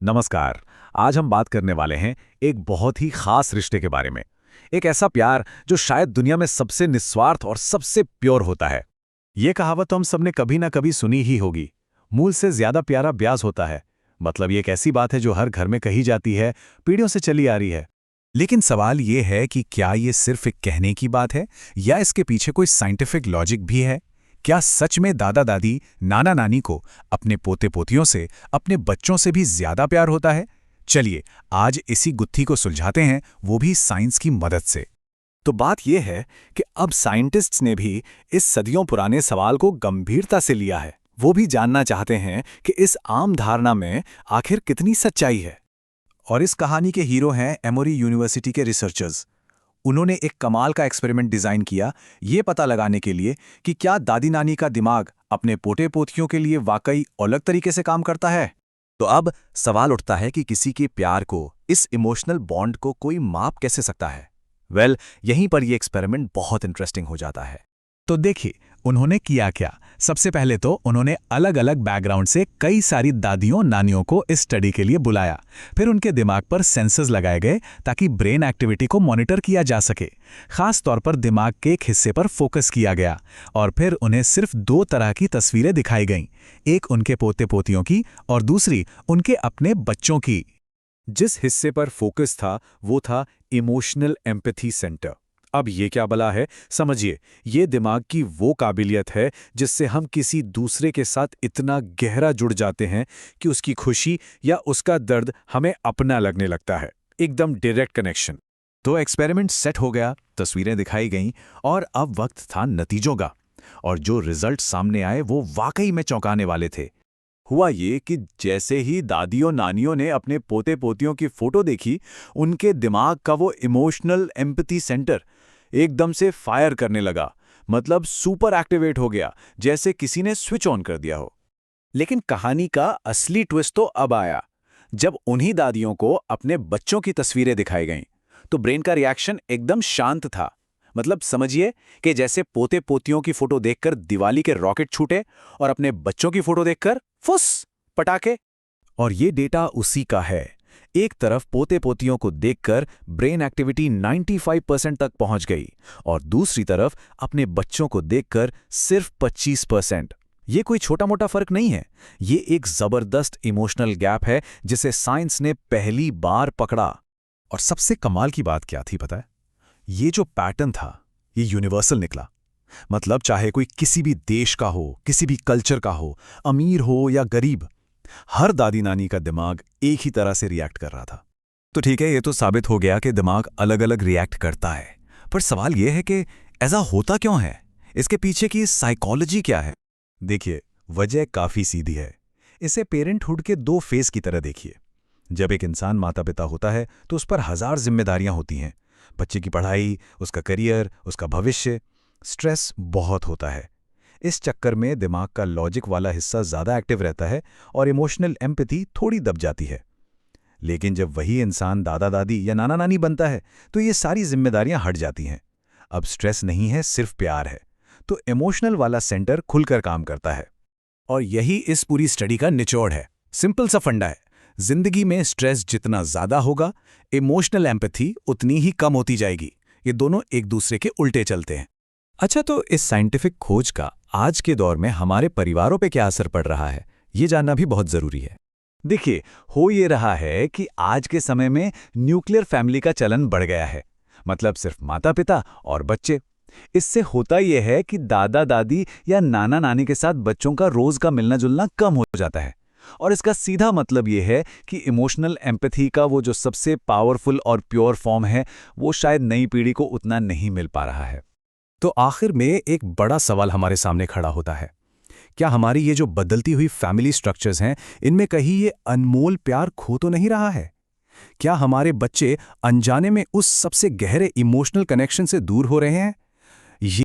नमस्कार। आज हम बात करने वाले हैं एक बहुत ही खास रिश्ते के बारे में। एक ऐसा प्यार जो शायद दुनिया में सबसे निस्वार्थ और सबसे प्योर होता है। ये कहावत तो हम सबने कभी ना कभी सुनी ही होगी, मूल से ज्यादा प्यारा ब्याज होता है। मतलब ये एक ऐसी बात है जो हर घर में कही जाती है, पीढ़ियों से चली आ रही है। लेकिन सवाल ये है कि क्या ये सिर्फ एक कहने की बात है या इसके पीछे कोई साइंटिफिक लॉजिक भी है। क्या सच में दादा दादी नाना नानी को अपने पोते पोतियों से, अपने बच्चों से भी ज्यादा प्यार होता है? चलिए आज इसी गुत्थी को सुलझाते हैं, वो भी साइंस की मदद से। तो बात यह है कि अब साइंटिस्ट्स ने भी इस सदियों पुराने सवाल को गंभीरता से लिया है। वो भी जानना चाहते हैं कि इस आम धारणा में आखिर कितनी सच्चाई है। और इस कहानी के हीरो हैं एमोरी यूनिवर्सिटी के रिसर्चर्स। उन्होंने एक कमाल का एक्सपेरिमेंट डिजाइन किया, ये पता लगाने के लिए कि क्या दादी नानी का दिमाग अपने पोते पोतियों के लिए वाकई अलग तरीके से काम करता है। तो अब सवाल उठता है कि किसी के प्यार को, इस इमोशनल बॉन्ड को कोई माप कैसे सकता है। यहीं पर ये एक्सपेरिमेंट बहुत इंटरेस्टिंग हो जाता है। तो देखिए उन्होंने किया क्या। सबसे पहले तो उन्होंने अलग अलग बैकग्राउंड से कई सारी दादियों नानियों को इस स्टडी के लिए बुलाया। फिर उनके दिमाग पर सेंसर्स लगाए गए ताकि ब्रेन एक्टिविटी को मॉनिटर किया जा सके। खास तौर पर दिमाग के एक हिस्से पर फोकस किया गया और फिर उन्हें सिर्फ 2 तरह की तस्वीरें दिखाई गईं, एक उनके पोते पोतियों की और दूसरी उनके अपने बच्चों की। जिस हिस्से पर फोकस था वो था इमोशनल एम्पैथी सेंटर। अब ये क्या भला है, समझिए, ये दिमाग की वो काबिलियत है जिससे हम किसी दूसरे के साथ इतना गहरा जुड़ जाते हैं कि उसकी खुशी या उसका दर्द हमें अपना लगने लगता है। एकदम डायरेक्ट कनेक्शन। तो एक्सपेरिमेंट सेट हो गया, तस्वीरें दिखाई गईं और अब वक्त था नतीजों का। और जो रिजल्ट सामने आए वो वाकई में चौंकाने वाले थे। हुआ ये कि जैसे ही दादियों नानियों ने अपने पोते पोतियों की फोटो देखी, उनके दिमाग का वो इमोशनल एम्पैथी सेंटर एकदम से फायर करने लगा। मतलब सुपर एक्टिवेट हो गया, जैसे किसी ने स्विच ऑन कर दिया हो। लेकिन कहानी का असली ट्विस्ट तो अब आया, जब उन्हीं दादियों को अपने बच्चों की तस्वीरें दिखाई गईं। तो ब्रेन का रिएक्शन एकदम शांत था। मतलब समझिए कि जैसे पोते पोतियों की फोटो देखकर दिवाली के रॉकेट छूटे और अपने बच्चों की फोटो देखकर फुस पटाखे। और ये डेटा उसी का है। एक तरफ पोते पोतियों को देखकर ब्रेन एक्टिविटी 95% तक पहुंच गई और दूसरी तरफ अपने बच्चों को देखकर सिर्फ 25%। ये कोई छोटा मोटा फर्क नहीं है, ये एक जबरदस्त इमोशनल गैप है जिसे साइंस ने पहली बार पकड़ा। और सबसे कमाल की बात क्या थी पता है? ये जो पैटर्न था ये यूनिवर्सल निकला। मतलब चाहे कोई किसी भी देश का हो, किसी भी कल्चर का हो, अमीर हो या गरीब, हर दादी नानी का दिमाग एक ही तरह से रिएक्ट कर रहा था। तो ठीक है, ये तो साबित हो गया कि दिमाग अलग अलग रिएक्ट करता है, पर सवाल यह है कि ऐसा होता क्यों है? इसके पीछे की साइकोलॉजी क्या है? देखिए, वजह काफी सीधी है। इसे पेरेंटहुड के 2 फेज की तरह देखिए। जब एक इंसान माता पिता होता है तो उस पर 1000 जिम्मेदारियां होती हैं। बच्चे की पढ़ाई, उसका करियर, उसका भविष्य। स्ट्रेस बहुत होता है। इस चक्कर में दिमाग का लॉजिक वाला हिस्सा ज्यादा एक्टिव रहता है और इमोशनल एम्पैथी थोड़ी दब जाती है। लेकिन जब वही इंसान दादा दादी या नाना नानी बनता है तो ये सारी जिम्मेदारियां हट जाती हैं। अब स्ट्रेस नहीं है, सिर्फ प्यार है। तो इमोशनल वाला सेंटर खुलकर काम करता है। और यही इस पूरी स्टडी का निचोड़ है। सिंपल सा फंडा है, जिंदगी में स्ट्रेस जितना ज्यादा होगा, इमोशनल एम्पैथी उतनी ही कम होती जाएगी। ये दोनों एक दूसरे के उल्टे चलते हैं। अच्छा, तो इस साइंटिफिक खोज का आज के दौर में हमारे परिवारों पे क्या असर पड़ रहा है, ये जानना भी बहुत जरूरी है। देखिए, हो ये रहा है कि आज के समय में न्यूक्लियर फैमिली का चलन बढ़ गया है। मतलब सिर्फ माता पिता और बच्चे। इससे होता यह है कि दादा दादी या नाना नानी के साथ बच्चों का रोज का मिलना जुलना कम हो जाता है। और इसका सीधा मतलब यह है कि इमोशनल एम्पैथी का वो जो सबसे पावरफुल और प्योर फॉर्म है, वो शायद नई पीढ़ी को उतना नहीं मिल पा रहा है। तो आखिर में एक बड़ा सवाल हमारे सामने खड़ा होता है, क्या हमारी ये जो बदलती हुई फैमिली स्ट्रक्चर्स हैं, इनमें कहीं ये अनमोल प्यार खो तो नहीं रहा है? क्या हमारे बच्चे अनजाने में उस सबसे गहरे इमोशनल कनेक्शन से दूर हो रहे हैं?